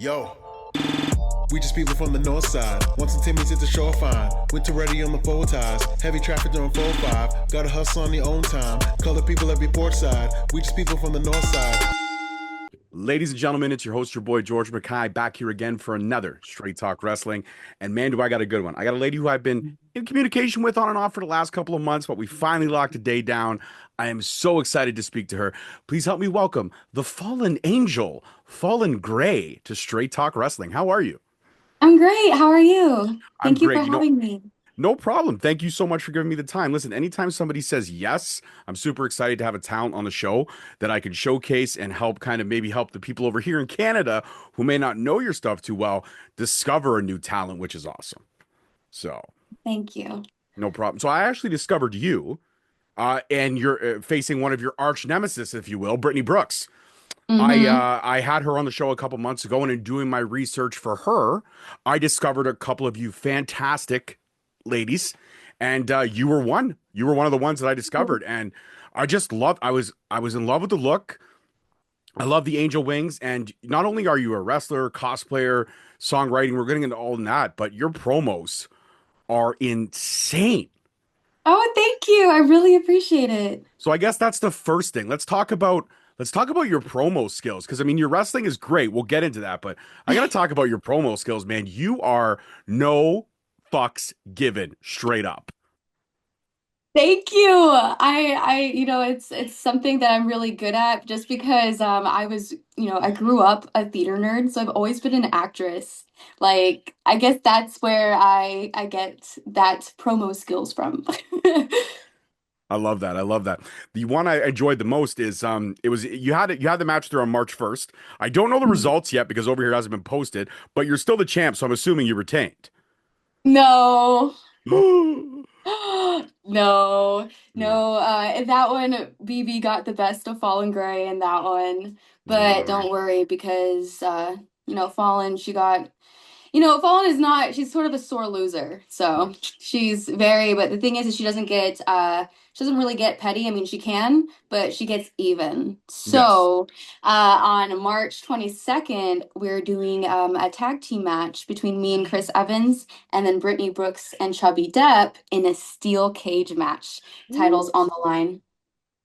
Yo, we just people from the north side. Once the Timmy's hit the shore fine. Winter ready on the four ties. Heavy traffic during 4-5. Gotta hustle on your own time. Color people every port side. We just people from the north side. Ladies and gentlemen, it's your host, your boy, George Mackay, back here again for another Straight Talk Wrestling. And man, do I got a good one. I got a lady who I've been in communication with on and off for the last couple of months, but we finally locked a day down. I am so excited to speak to her. Please help me welcome the fallen angel, Fallyn Grey, to Straight Talk Wrestling. How are you? I'm great. How are you? I'm Thank you great. for having me. No problem. Thank you so much for giving me the time. Listen, anytime somebody says yes, I'm super excited to have a talent on the show that I can showcase and help kind of maybe help the people over here in Canada who may not know your stuff too well discover a new talent, which is awesome. So, Thank you. no problem. So, I actually discovered you, and you're facing one of your arch nemesis, if you will, Brittany Brooks. Mm-hmm. I had her on the show a couple months ago, and in doing my research for her, I discovered a couple of you fantastic ladies, and you were one. You were one of the ones that I discovered, and I just loved. I was in love with the look. I love the angel wings, and not only are you a wrestler, cosplayer, songwriting, we're getting into all that, but your promos are insane. Oh, thank you. I really appreciate it. So I guess that's the first thing. Let's talk about your promo skills because I mean your wrestling is great. We'll get into that, but I got to talk about your promo skills, man. You are no fucks given, straight up. Thank you. It's something that I'm really good at just because I grew up a theater nerd, so I've always been an actress. Like, I guess that's where I get that promo skills from. I love that. I love that. The one I enjoyed the most is it was you had the match there on March 1st. I don't know the results yet because over here it hasn't been posted, but you're still the champ, so I'm assuming you retained. No. Yeah. No, no. In that one, BB got the best of Fallen Gray in that one. But Uh, don't worry because Fallen, Fallen is not, she's sort of a sore loser. So she's but the thing is she she doesn't really get petty. I mean, she can, but she gets even. yes. So, on March 22nd, we're doing a tag team match between me and Chris Evans, and then Brittany Brooks and Chubby Depp in a steel cage match. Titles on the line.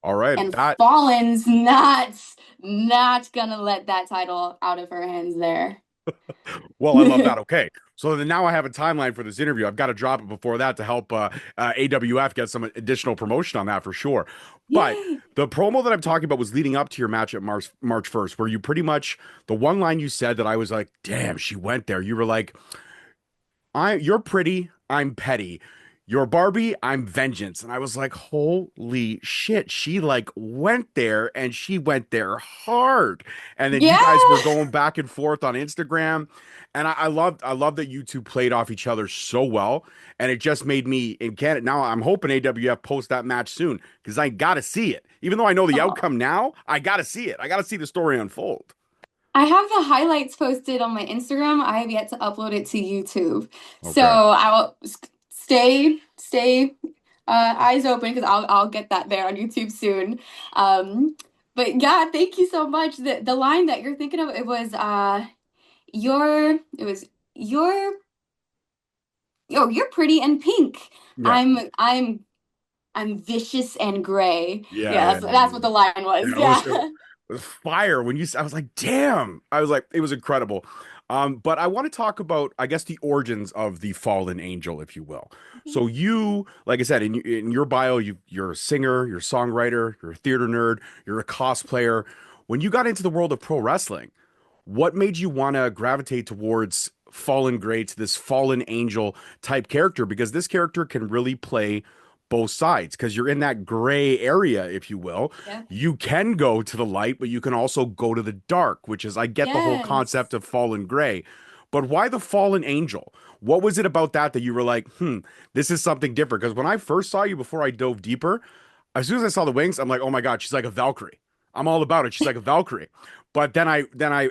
All right. And That Fallen's not gonna let that title out of her hands there. Well, I love that. Okay. So then now I have a timeline for this interview. I've got to drop it before that to help AWF get some additional promotion on that for sure. But Yay! the promo that I'm talking about was leading up to your match at March 1st, where you pretty much the one line you said that I was like, damn, she went there. You were like, you're pretty, I'm petty. You're Barbie, I'm vengeance. And I was like, holy shit. She like went there and she went there hard. And then you Yeah! guys were going back and forth on Instagram. And I love that you two played off each other so well. And it just made me in Canada. Now I'm hoping AWF post that match soon because I gotta see it. Even though I know the Oh. outcome now, I gotta see it. I gotta see the story unfold. I have the highlights posted on my Instagram. I have yet to upload it to YouTube. So Okay. I'll stay eyes open because I'll get that there on YouTube soon. But yeah, thank you so much. The line that you're thinking of, it was you're you're pretty and pink. Yeah. I'm I'm vicious and gray. Yeah, Yeah, yeah, that's what the line was. yeah. Yeah. It was fire when I was like, damn. I was like, it was incredible. But I want to talk about, I guess, the origins of the fallen angel, if you will. So you, like I said, in your bio, you're a singer, you're a songwriter, you're a theater nerd, you're a cosplayer. When you got into the world of pro wrestling, what made you want to gravitate towards Fallen Grey to this fallen angel type character? Because this character can really play both sides because you're in that gray area, if you will. Yeah. You can go to the light, but you can also go to the dark, which is, I get the whole concept Yes. of Fallen Grey. But why the fallen angel? What was it about that you were like, this is something different? Because when I first saw you before I dove deeper, as soon as I saw the wings, I'm like, oh my God, she's like a Valkyrie. I'm all about it. She's like a Valkyrie. But then I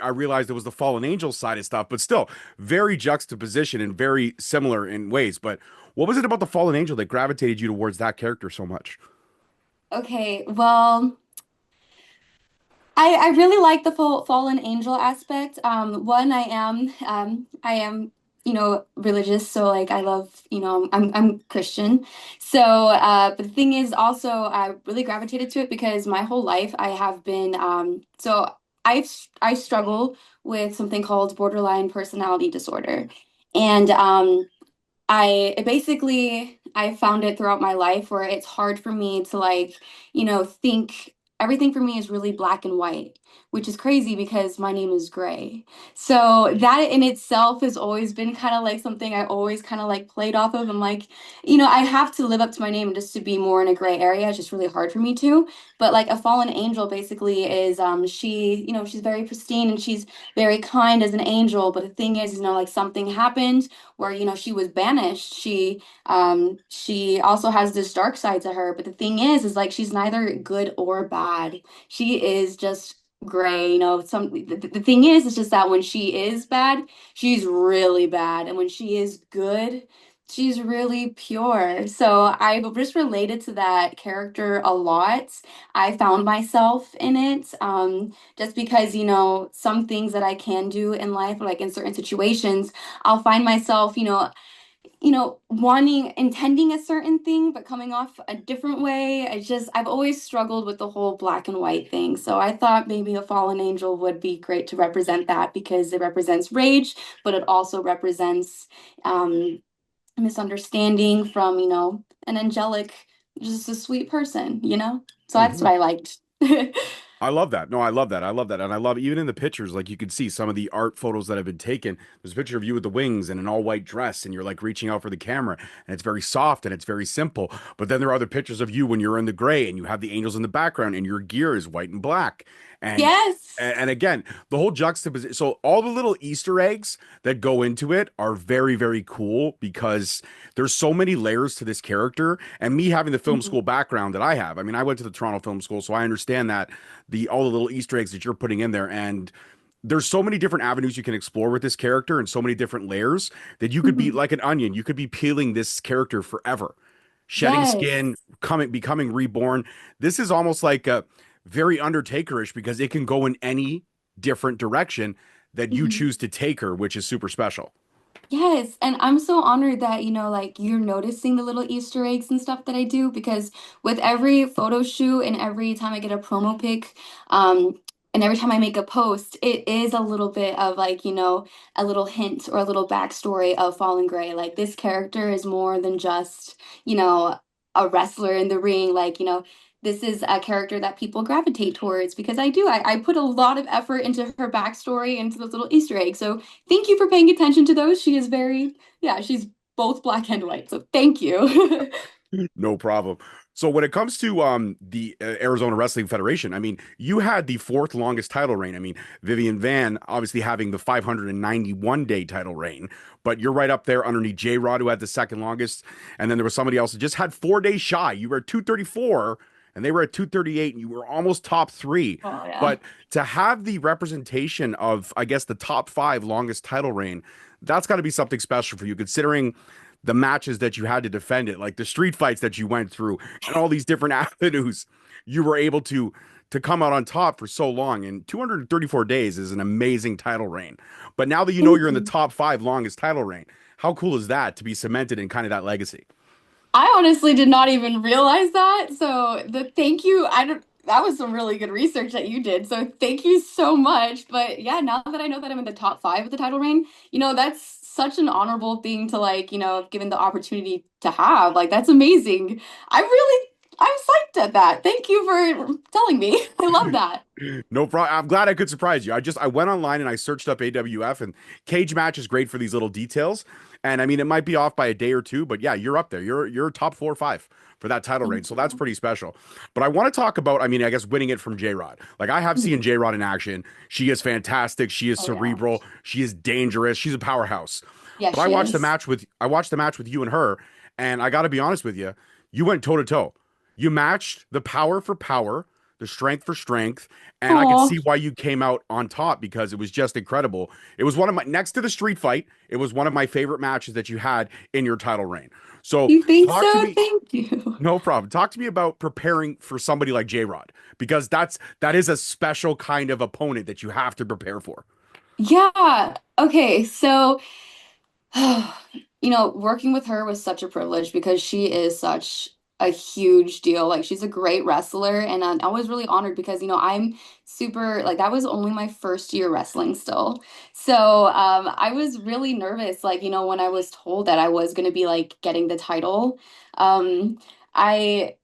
realized it was the fallen angel side of stuff, but still very juxtaposition and very similar in ways. But what was it about the fallen angel that gravitated you towards that character so much? Okay, well, I really like the fallen angel aspect. One, I am, religious, so like I love, I'm Christian. So, but the thing is also I really gravitated to it because my whole life I have been, I struggle with something called borderline personality disorder, and I found it throughout my life where it's hard for me to like, think everything for me is really black and white, which is crazy because my name is Gray. So that in itself has always been kind of like something I always kind of like played off of. I'm like, I have to live up to my name just to be more in a gray area. It's just really hard for me to. But like a fallen angel basically is she's very pristine and she's very kind as an angel. But the thing is, like something happened where she was banished. She also has this dark side to her, but the thing is like she's neither good or bad. She is just gray. The thing is it's just that when she is bad, she's really bad, and when she is good, she's really pure. So I just related to that character a lot. I found myself in it, just because some things that I can do in life, like in certain situations, I'll find myself, wanting, intending a certain thing, but coming off a different way. I've always struggled with the whole black and white thing. So I thought maybe a fallen angel would be great to represent that because it represents rage, but it also represents um, misunderstanding from, an angelic, just a sweet person. So that's Mhm. what I liked. I love that. No, I love that. I love that. And I love even in the pictures, like you can see some of the art photos that have been taken. There's a picture of you with the wings and an all white dress, and you're like reaching out for the camera, and it's very soft and it's very simple. But then there are other pictures of you when you're in the gray and you have the angels in the background and your gear is white and black. And Yes. and again, the whole juxtaposition. So all the little Easter eggs that go into it are very, very cool because there's so many layers to this character. And me having the film Mhm. school background that I have, I mean, I went to the Toronto Film School, so I understand that the all the little Easter eggs that you're putting in there. And there's so many different avenues you can explore with this character and so many different layers that you could be Mhm. like an onion. You could be peeling this character forever, shedding Yes. skin, becoming reborn. This is almost like a very Undertakerish because it can go in any different direction that you Mhm. choose to take her, which is super special. Yes, and I'm so honored that, like you're noticing the little Easter eggs and stuff that I do because with every photo shoot and every time I get a promo pic, and every time I make a post, it is a little bit of like, a little hint or a little backstory of Fallen Gray. Like this character is more than just, a wrestler in the ring. Like, this is a character that people gravitate towards because I put a lot of effort into her backstory, into those little Easter eggs. So thank you for paying attention to those. She is yeah, she's both black and white. So thank you. No problem. So when it comes to the Arizona Wrestling Federation, I mean, you had the fourth longest title reign. I mean, Vivian Van obviously having the 591-day title reign, but you're right up there underneath J Rod, who had the second longest, and then there was somebody else who just had 4 days shy. You were at 234, and they were at 238, and you were almost top three. Oh yeah. But to have the representation of, I guess, the top five longest title reign, that's got to be something special for you, considering the matches that you had to defend it, like the street fights that you went through, and all these different avenues you were able to come out on top for so long. And 234 days is an amazing title reign. But now that you know Thank you're in the you. top five longest title reign, how cool is that to be cemented in kind of that legacy? I honestly did not even realize that. So the thank you, I don't that was some really good research that you did. So thank you so much. But yeah, now that I know that I'm in the top five of the title reign, that's such an honorable thing to like, given the opportunity to have. Like that's amazing. I'm psyched at that. Thank you for telling me. I love that. No problem. I'm glad I could surprise you. I went online and I searched up AWF, and cage match is great for these little details. And I mean, it might be off by a day or two, but yeah, you're up there. You're top 4 or 5 for that title reign. Thank So that's you. pretty special. But I want to talk about, I mean, I guess winning it from J Rod. Like I have seen Mhm. J Rod in action. She is fantastic. She is Oh yeah. cerebral. She is dangerous. She's a powerhouse. Yeah, But I she watched the is. match with you and her, and I got to be honest with you, you went toe to toe. You matched the power for power, the strength for strength, and I could Oh, see why you came out on top because it was just incredible. It was one of my next to the street fight. It was one of my favorite matches that you had in your title reign. So you think talk to so? me. Thank you. No problem. Talk to me about preparing for somebody like J Rod because that is a special kind of opponent that you have to prepare for. Yeah. Okay. So, working with her was such a privilege because she is such a huge deal. Like, she's a great wrestler, and I was really honored because, I'm super, like, that was only my first year wrestling still. So, I was really nervous, like, when I was told that I was going to be, like, getting the title. Um, I,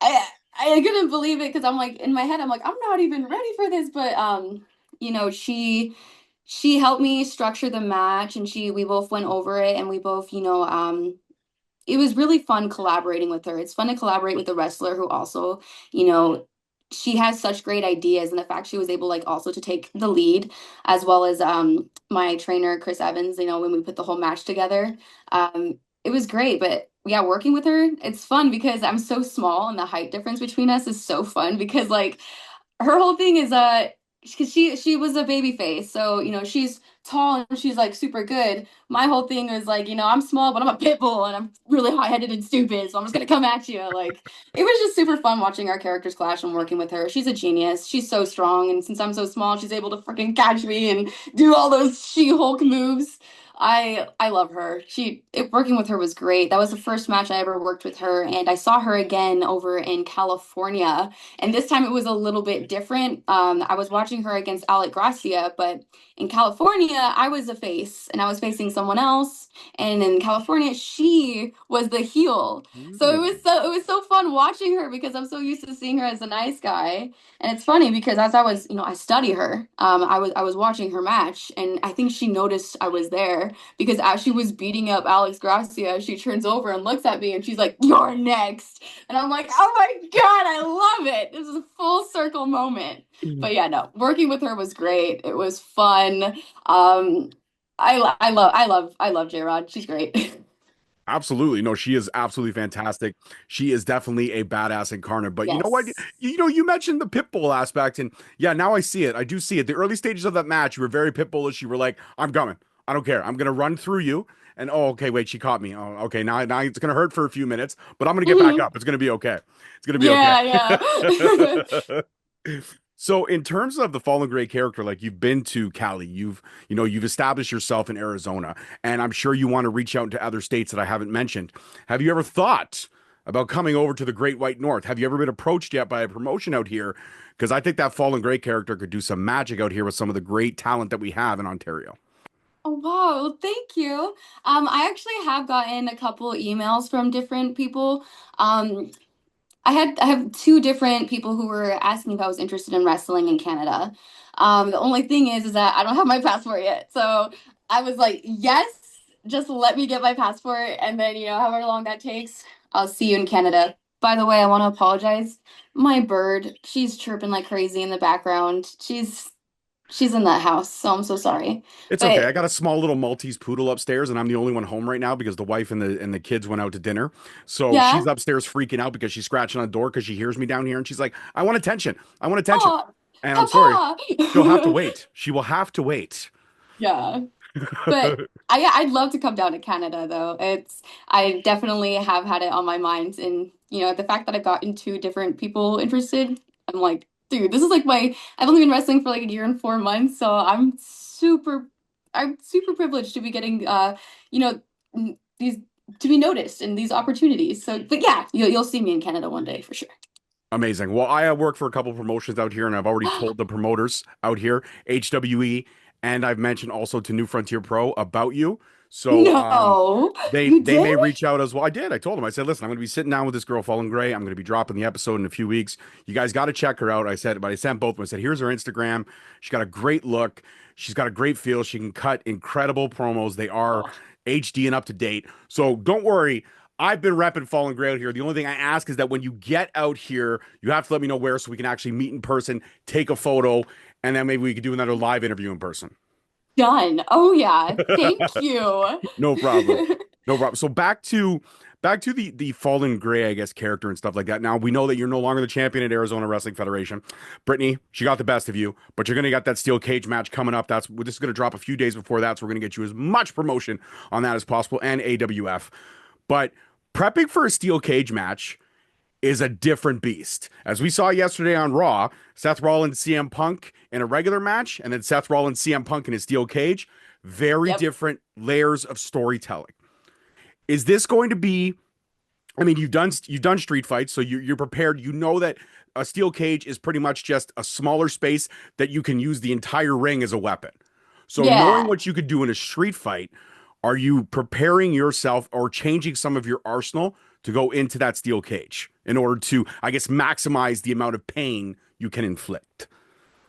I couldn't believe it because I'm like, in my head, I'm like, I'm not even ready for this. But, you know, she, she helped me structure the match and we both went over it and we both, it was really fun collaborating with her. It's fun to collaborate with a wrestler who also, you know, she has such great ideas, and the fact she was able like also to take the lead as well as my trainer Chris Evans, when we put the whole match together. It was great, but yeah, working with her, it's fun because I'm so small and the height difference between us is so fun because like her whole thing is because she was a baby face, so she's tall and she's like super good. My whole thing was like, I'm small but I'm a pit bull and I'm really hot-headed and stupid, so I'm just gonna come at you. Like, it was just super fun watching our characters clash and working with her. She's a genius. She's so strong, and since I'm so small, she's able to freaking catch me and do all those She-Hulk moves. I love her. Working with her was great. That was the first match I ever worked with her, and I saw her again over in California, and this time it was a little bit different. I was watching her against Alec Gracia, but in California, I was a face and I was facing someone else. And in California, she was the heel. So Mm. it was so fun watching her because I'm so used to seeing her as a nice guy. And it's funny because as I was, I study her. I was watching her match, and I think she noticed I was there because as she was beating up Alex Gracia, she turns over and looks at me and she's like, "You're next." And I'm like, "Oh my God, I love it. This is a full circle moment." But yeah, no, working with her was great. It was fun. I love J-Rod. She's great. Absolutely. No, she is absolutely fantastic. She is definitely a badass incarnate. But you know what? Yes. You mentioned the Pitbull aspect, and yeah, now I see it. I do see it. The early stages of that match, you were very Pitbullish. You were like, "I'm coming. I don't care. I'm gonna run through you." And oh, okay, wait, she caught me. Oh, okay, now it's gonna hurt for a few minutes, but I'm gonna get back Hmm. up. It's gonna be okay. It's gonna be Yeah, yeah. okay. So in terms of the Fallen Gray character, like you've been to Cali, you've established yourself in Arizona, and I'm sure you want to reach out to other states that I haven't mentioned. Have you ever thought about coming over to the Great White North? Have you ever been approached yet by a promotion out here? Because I think that Fallen Gray character could do some magic out here with some of the great talent that we have in Ontario. Oh, wow. Well, thank you. I actually have gotten a couple emails from different people. Um, I have two different people who were asking if I was interested in wrestling in Canada. The only thing is that I don't have my passport yet. So I was like, yes, just let me get my passport, and then, however long that takes, I'll see you in Canada. By the way, I want to apologize. My bird, she's chirping like crazy in the background. She's in that house, so I'm so sorry. It's okay. I But got a small little Maltese poodle upstairs, and I'm the only one home right now because the wife and the kids went out to dinner. So she's yeah. upstairs freaking out because she's scratching on the door because she hears me down here, and she's like, "I want attention. I want attention." Oh, And I'm sorry, she'll have to Papa. wait. She will have to wait. Yeah. But I'd love to come down to Canada though. I definitely have had it on my mind, and the fact that I've gotten two different people interested, I'm like, dude, this is like I've only been wrestling for like a year and 4 months, so I'm super privileged to be getting you know these to be noticed in these opportunities. So, but yeah, you'll see me in Canada one day for sure. Amazing. Well, I work for a couple promotions out here, and I've already told the promoters out here, HWE, and I've mentioned also to New Frontier Pro about you. So No, they you they did? may reach out as well. I did. I told them. I said, listen, I'm going to be sitting down with this girl, Fallen Gray. I'm going to be dropping the episode in a few weeks. You guys got to check her out. I said, but I sent both of them. I said, here's her Instagram. She's got a great look. She's got a great feel. She can cut incredible promos. They are Oh, HD and up to date. So don't worry. I've been repping Fallen Gray out here. The only thing I ask is that when you get out here, you have to let me know where so we can actually meet in person, take a photo, and then maybe we could do another live interview in person. done. Oh yeah. Thank you. No problem. No problem. So back to the Fallen Gray, I guess, character and stuff like that. Now we know that you're no longer the champion at Arizona Wrestling Federation. Brittany, she got the best of you, but you're gonna get that steel cage match coming up. This is gonna drop a few days before that, so we're gonna get you as much promotion on that as possible and AWF. But prepping for a steel cage match is a different beast. As we saw yesterday on Raw, Seth Rollins, CM Punk in a regular match, and then Seth Rollins, CM Punk in his steel cage. Very Yep. different layers of storytelling. Is this going to be? I mean, you've done street fights, so you're prepared. You know that a steel cage is pretty much just a smaller space that you can use the entire ring as a weapon. So knowing Yeah. what you could do in a street fight, are you preparing yourself or changing some of your arsenal to go into that steel cage in order to, I guess, maximize the amount of pain you can inflict?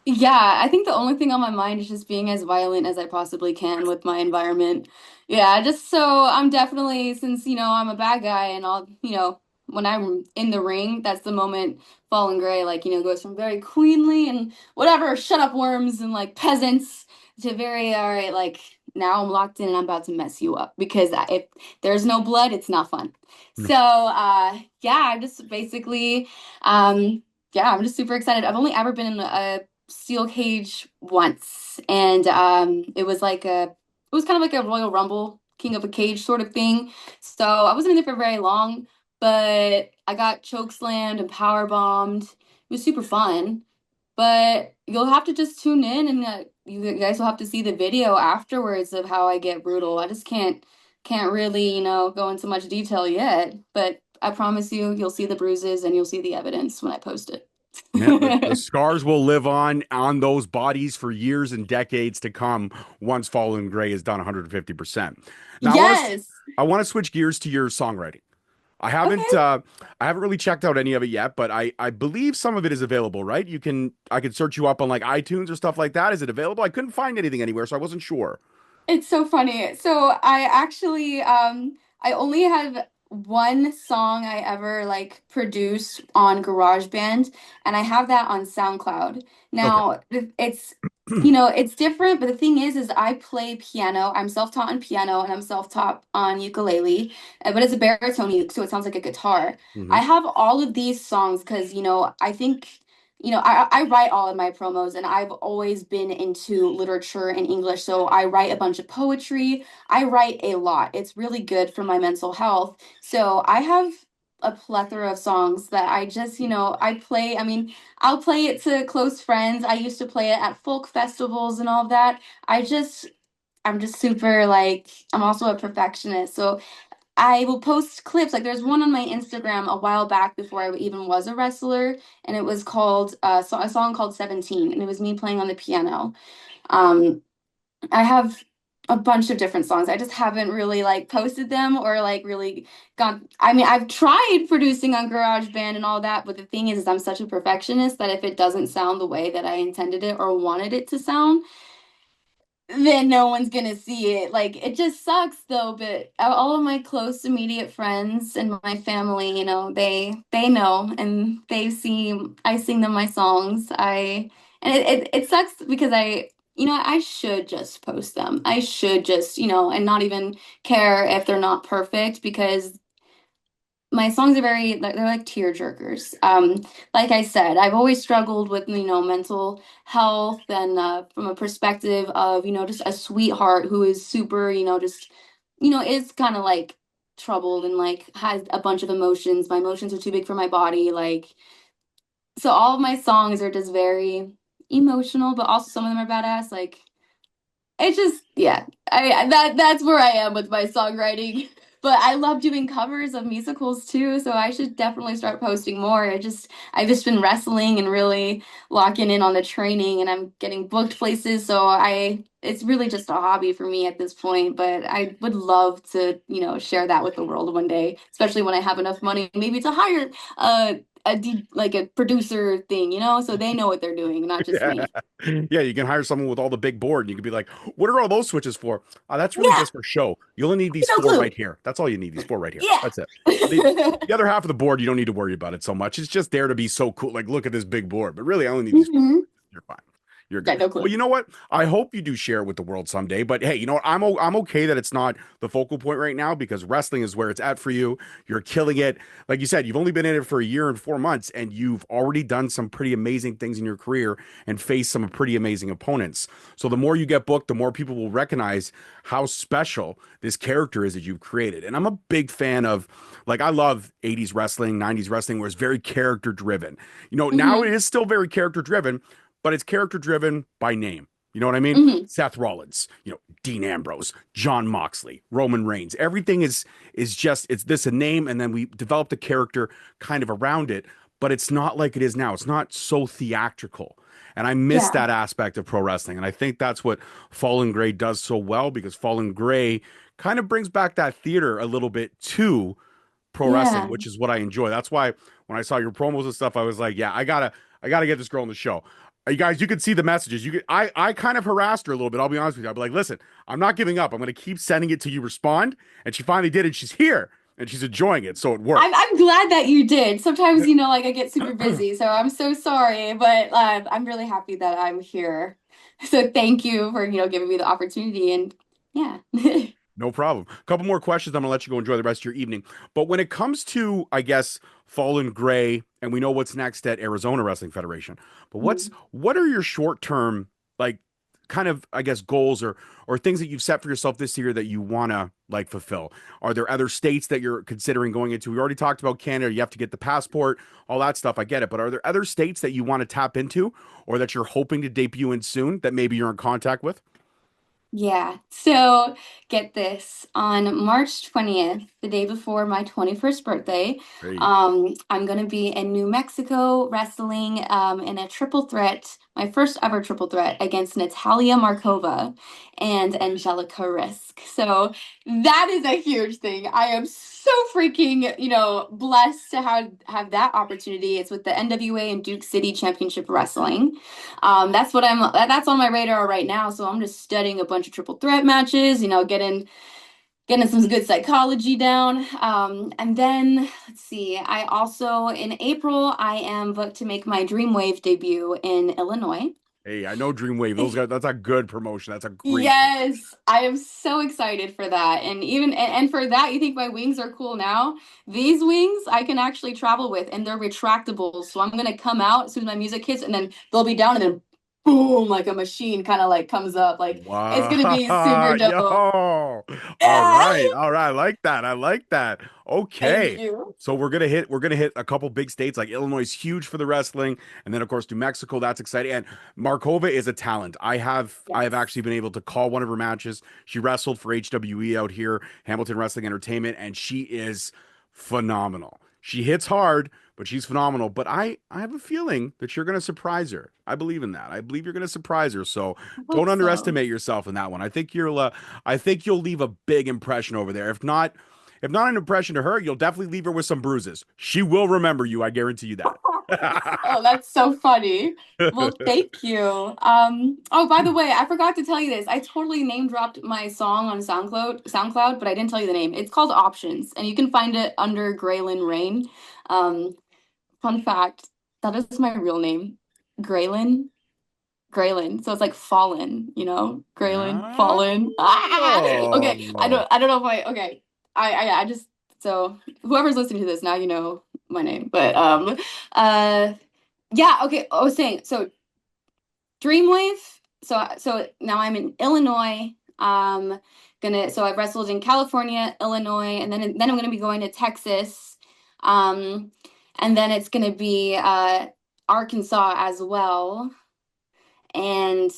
Yeah, I think the only thing on my mind is just being as violent as I possibly can with my environment. Yeah, just so I'm definitely, since, I'm a bad guy and when I'm in the ring, that's the moment Fallen Gray, like, goes from very queenly and whatever, shut up worms and like peasants to very, all right, like now I'm locked in and I'm about to mess you up because if there's no blood, it's not fun. So, yeah, I'm just basically, yeah, I'm just super excited. I've only ever been in a steel cage once, and it was kind of like a Royal Rumble, King of a Cage sort of thing. So I wasn't in there for very long, but I got choke slammed and power bombed. It was super fun, but you'll have to just tune in, and you guys will have to see the video afterwards of how I get brutal. I just can't really go into much detail yet, but I promise you'll see the bruises and you'll see the evidence when I post it. Yeah, the scars will live on those bodies for years and decades to come once Fallen Gray is done 150%. Now Yes. I want to switch gears to your songwriting. I Okay. haven't uh I haven't really checked out any of it yet, but I believe some of it is available, right? I could search you up on like iTunes or stuff like that. Is it available? I couldn't find anything anywhere, so I wasn't sure. It's so funny. So I actually I only have one song I ever like produced on GarageBand, and I have that on SoundCloud. Okay. Now it's it's different, but the thing is I play piano. I'm self-taught on piano and I'm self-taught on ukulele, but it's a baritone uke, so it sounds like a guitar. Hmm. I have all of these songs because I think I write all of my promos, and I've always been into literature and English. So I write a bunch of poetry. I write a lot. It's really good for my mental health. So I have a plethora of songs that I just, I play. I mean, I'll play it to close friends. I used to play it at folk festivals and all of that. I'm just super like, I'm also a perfectionist. So I will post clips. Like there's one on my Instagram a while back before I even was a wrestler, and it was called a song called 17, and it was me playing on the piano. Um, I have a bunch of different songs. I just haven't really like posted them or like really gone. I mean, I've tried producing on GarageBand and all that, but the thing is I'm such a perfectionist that if it doesn't sound the way that I intended it or wanted it to sound, then no one's gonna see it. Like it just sucks though, but all of my close immediate friends and my family, they know and I sing them my songs. I and it sucks because I should just post them. I should just, and not even care if they're not perfect because my songs are they're like tear jerkers. Like I said, I've always struggled with mental health and from a perspective of just a sweetheart who is super just is kind of like troubled and like has a bunch of emotions. My emotions are too big for my body, like so all of my songs are just very emotional, but also some of them are badass. Like it's just yeah, that's where I am with my songwriting. But I love doing covers of musicals too, so I should definitely start posting more. I've just been wrestling and really locking in on the training, and I'm getting booked places, so I it's really just a hobby for me at this point, but I would love to, share that with the world one day, especially when I have enough money maybe to hire like a producer thing, so they know what they're doing, not just Yeah. me. Yeah, you can hire someone with all the big board and you can be like, what are all those switches for? That's really Yeah, just for show. You only need these no four right clue. here. That's all you need, these four right here. Yeah. That's it. The, the other half of the board, you don't need to worry about it so much. It's just there to be so cool. Like, look at this big board. But really, I only need these four. Mhm. You're fine. You're Yeah, good. no Well, clue. you know what? I hope you do share it with the world someday. But hey, you know what? I'm okay that it's not the focal point right now because wrestling is where it's at for you. You're killing it. Like you said, you've only been in it for a year and 4 months, and you've already done some pretty amazing things in your career and faced some pretty amazing opponents. So the more you get booked, the more people will recognize how special this character is that you've created. And I'm a big fan of, like, I love 80s wrestling, 90s wrestling, where it's very character driven. You know, now it Hmm. is still very character driven, but it's character driven by name. You know what I mean? Hmm. Seth Rollins, you know, Dean Ambrose, John Moxley, Roman Reigns. Everything is just it's this a name, and then we developed a character kind of around it, but it's not like it is now. It's not so theatrical. And I miss Yeah. that aspect of pro wrestling. And I think that's what Fallyn Grey does so well because Fallyn Grey kind of brings back that theater a little bit to pro wrestling, Yeah. which is what I enjoy. That's why when I saw your promos and stuff, I was like, yeah, I gotta get this girl on the show. You guys, you could see the messages. I kind of harassed her a little bit. I'll be honest with you. I'll be like, listen, I'm not giving up. I'm gonna keep sending it till you respond. And she finally did, and she's here and she's enjoying it. So it worked. I'm glad that you did. Sometimes, like I get super busy, so I'm so sorry, but I'm really happy that I'm here. So thank you for, giving me the opportunity and yeah. No problem. A couple more questions. I'm gonna let you go enjoy the rest of your evening. But when it comes to, I guess, Fallen Gray, and we know what's next at Arizona Wrestling Federation, but what are your short term, like, kind of, I guess, goals or things that you've set for yourself this year that you wanna like fulfill? Are there other states that you're considering going into? We already talked about Canada. You have to get the passport, all that stuff. I get it, but are there other states that you want to tap into or that you're hoping to debut in soon that maybe you're in contact with? Yeah. So get this. On March 20th, the day before my 21st birthday, Hey. I'm going to be in New Mexico wrestling in a triple threat, my first ever triple threat against Natalia Markova and Angelica Risk. So that is a huge thing. I am so freaking, blessed to have that opportunity. It's with the NWA and Duke City Championship Wrestling. That's on my radar right now. So I'm just studying a bunch of triple threat matches, getting some good psychology down. And then let's see, I also in April I am booked to make my Dreamwave debut in Illinois. Hey, I know Dreamwave. Those guys, that's a good promotion. That's a great promotion. Yes, I am so excited for that. And and for that, you think my wings are cool now? These wings I can actually travel with and they're retractable. So I'm gonna come out as soon as my music hits and then they'll be down and then boom, like a machine kind of like comes up. Like it's gonna be super Wow. dope. Yo. All Yeah. right. All right. I like that. I like that. Thank Okay. you. So we're gonna hit a couple big states like Illinois is huge for the wrestling, and then of course New Mexico. That's exciting. And Markova is a talent. I have Yes. actually been able to call one of her matches. She wrestled for HWE out here, Hamilton Wrestling Entertainment, and she is phenomenal. She hits hard, but she's phenomenal. But I have a feeling that you're going to surprise her. I believe in that. I believe you're going to surprise her. So I don't hope so. underestimate yourself in that one. I think you'll leave a big impression over there. If not an impression to her, you'll definitely leave her with some bruises. She will remember you. I guarantee you Oh, that. that's so funny. Well, thank you. Oh, by the way, I forgot to tell you this. I totally name dropped my song on SoundCloud, but I didn't tell you the name. It's called Options, and you can find it under Graylin Rain. Um, Fun fact, that is my real name. Graylin. Graylin. So it's like fallen, Graylin, fallen. Ah! Okay, Oh. I don't know if okay. I just so whoever's listening to this now you know my name. But uh yeah, okay. I was saying so Dreamwave. So now I'm in Illinois. I've wrestled in California, Illinois, and then I'm gonna be going to Texas. Um and then it's gonna be Arkansas as well. And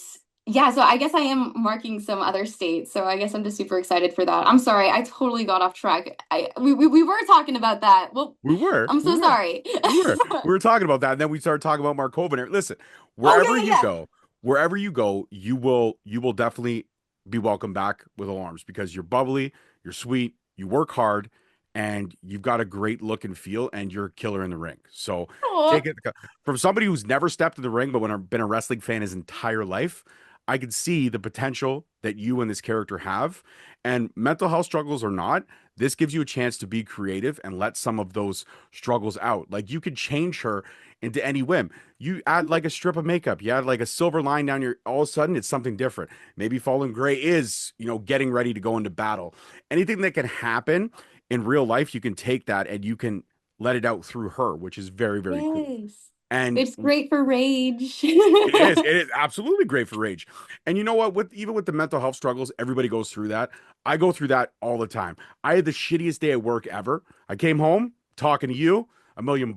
yeah, so I guess I am marking some other states. So I guess I'm just super excited for that. I'm sorry, I totally got off track. We were talking about that. Well, We were, I'm we so were, sorry. we were, we were talking about that, and then we started talking about Mark Hovner. Listen, Oh wherever yeah, you yeah, go, wherever you go, you will definitely be welcome back with alarms because you're bubbly, you're sweet, you work hard, and you've got a great look and feel, and you're a killer in the ring. So yeah. take it from somebody who's never stepped in the ring, but been a wrestling fan his entire life. I could see the potential that you and this character have. And mental health struggles or not, this gives you a chance to be creative and let some of those struggles out. Like you could change her into any whim. You add like a strip of makeup, you add like a silver line down your, all of a sudden it's something different. Maybe Fallen Gray is, getting ready to go into battle. Anything that can happen in real life, you can take that and you can let it out through her, which is very, very cool. Yes. And It's great for rage. it is absolutely great for rage. And you know what? Even with the mental health struggles, everybody goes through that. I go through that all the time. I had the shittiest day at work ever. I came home talking to you, $1 million.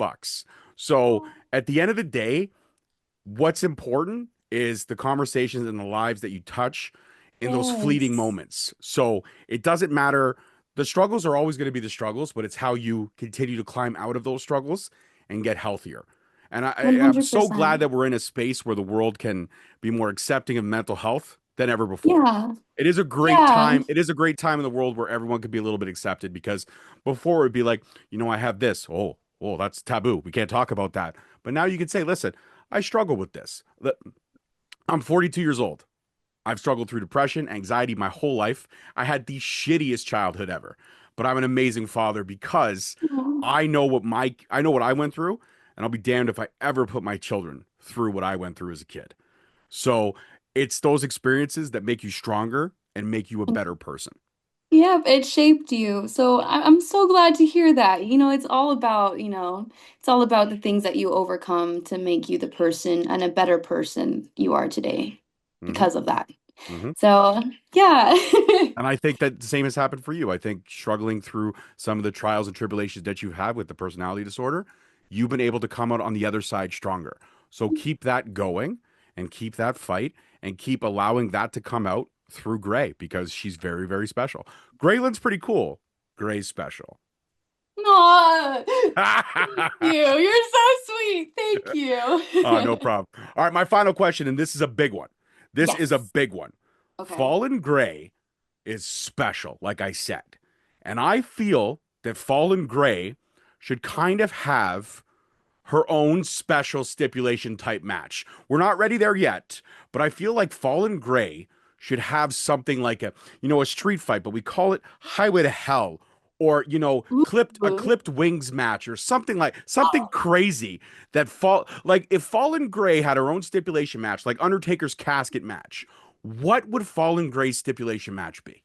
So at the end of the day, what's important is the conversations and the lives that you touch in those fleeting Yes. moments. So it doesn't matter. The struggles are always going to be the struggles, but it's how you continue to climb out of those struggles and get healthier. And I'm so glad 100%. that we're in a space where the world can be more accepting of mental health than ever before. Yeah. It is a great Yeah. time. It is a great time in the world where everyone could be a little bit accepted because before it would be like, I have this. Oh, that's taboo. We can't talk about that. But now you can say, listen, I struggle with this. I'm 42 years old. I've struggled through depression, anxiety my whole life. I had the shittiest childhood ever, but I'm an amazing father because I know what I went through, and I'll be damned if I ever put my children through what I went through as a kid. So it's those experiences that make you stronger and make you a better person. Yeah, it shaped you. So I'm so glad to hear that. It's all about the things that you overcome to make you the person and a better person you are today Hmm. because of that. Hmm. So, yeah. And I think that the same has happened for you. I think struggling through some of the trials and tribulations that you've had with the personality disorder, you've been able to come out on the other side stronger. So keep that going and keep that fight and keep allowing that to come out through Gray because she's very, very special. Graylin's pretty cool. Gray's special. Aw, thank you. You're so sweet. Thank No you. problem. All right, my final question, and this is a big one. This is a Yes. big one. Okay. Fallen Gray is special, like I said. And I feel that Fallen Gray should kind of have her own special stipulation type match. We're not ready there yet, but I feel like Fallen Gray should have something like a street fight, but we call it Highway to Hell or Ooh. clipped wings match or something like something crazy that fall like if Fallen Gray had her own stipulation match like Undertaker's casket match, what would Fallen Gray's stipulation match be?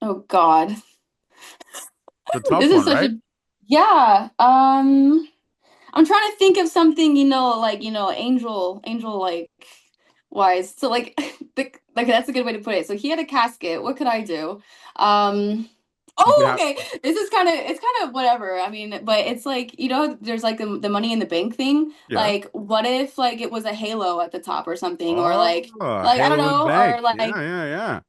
Oh God. It's a tough This is one, such right? a yeah. I'm trying to think of something, angel like wise. So like like that's a good way to put it. So he had a casket. What could I do? Um You could oh have okay. It's kind of whatever. I mean, but it's like, there's like the money in the bank thing. yeah. Like what if like it was a halo at the top or something or Oh, like I don't Halo and know or Bank. Yeah, like yeah, yeah.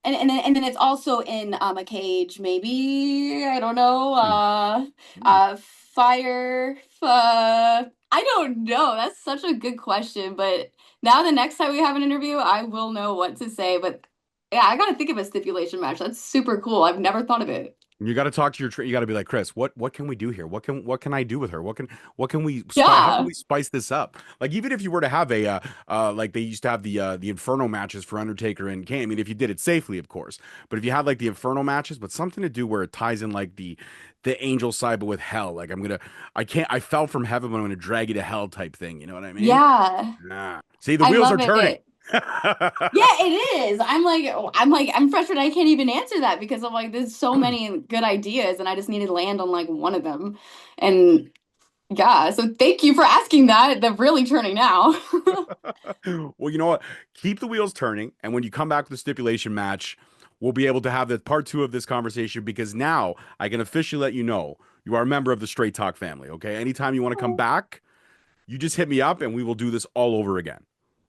and then it's also in a cage, maybe. I don't know. Hmm, hmm. Fire. I don't know. That's such a good question. But now the next time we have an interview, I will know what to say. But yeah, I gotta think of a stipulation match. That's super cool. I've never thought of it. You got to talk to you got to be like, Chris, what can we do here? What can I do with her? What can we spice? How can Yeah. we spice this up? Like even if you were to have a like they used to have the Inferno matches for Undertaker and Kane. I mean, if you did it safely, of course. But if you had like the Inferno matches, but something to do where it ties in like the angel side, but with hell. Like I fell from heaven, but I'm gonna drag you to hell type thing. You know what I mean? Yeah. Nah. See, the I wheels are love turning. it. Yeah, it is. I'm frustrated. I can't even answer that because I'm like, there's so many good ideas, and I just need to land on like one of them. And yeah, so thank you for asking that. They're really turning now. Well, you know what? Keep the wheels turning, and when you come back with the stipulation match, we'll be able to have the part two of this conversation because now I can officially let you know you are a member of the Straight Talk family. Okay, anytime you want to come back, you just hit me up, and we will do this all over again.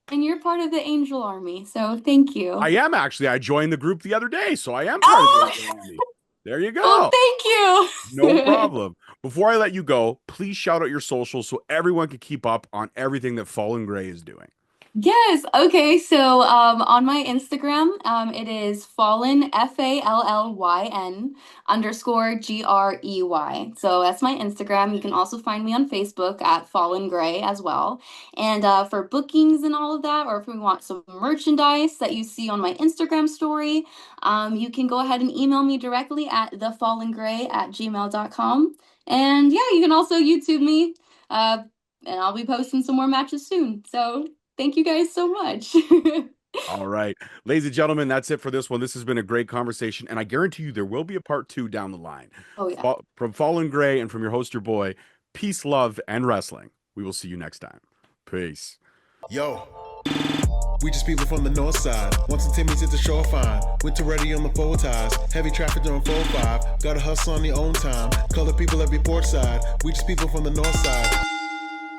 And you're part of the Angel Army, so thank I you. am actually. I joined the group the other day, so I am part of the Oh, Angel Army. There you well, go. thank No you. problem. Before I let you go, please shout out your socials so everyone can keep up on everything that Fallen Gray is doing. Yes. Okay. So on my Instagram, it is Fallyn Fallyn _Grey. So that's my Instagram. You can also find me on Facebook at Fallyn Grey as well. And for bookings and all of that, or if we want some merchandise that you see on my Instagram story, you can go ahead and email me directly at thefallengray@gmail.com. And yeah, you can also YouTube me. Uh, and I'll be posting some more matches soon. So thank you guys so much. All right. Ladies and gentlemen, that's it for this one. This has been a great conversation, and I guarantee you there will be a part two down the line. Oh, yeah. From Fallyn Grey and from your host, your boy, peace, love, and wrestling. We will see you next time. Peace. Yo. We just people from the north side. Once the Timmy's hit the shore fine. Winter ready on the four ties. Heavy traffic during 4-5. Gotta hustle on your own time. Color people every port side. We just people from the north side.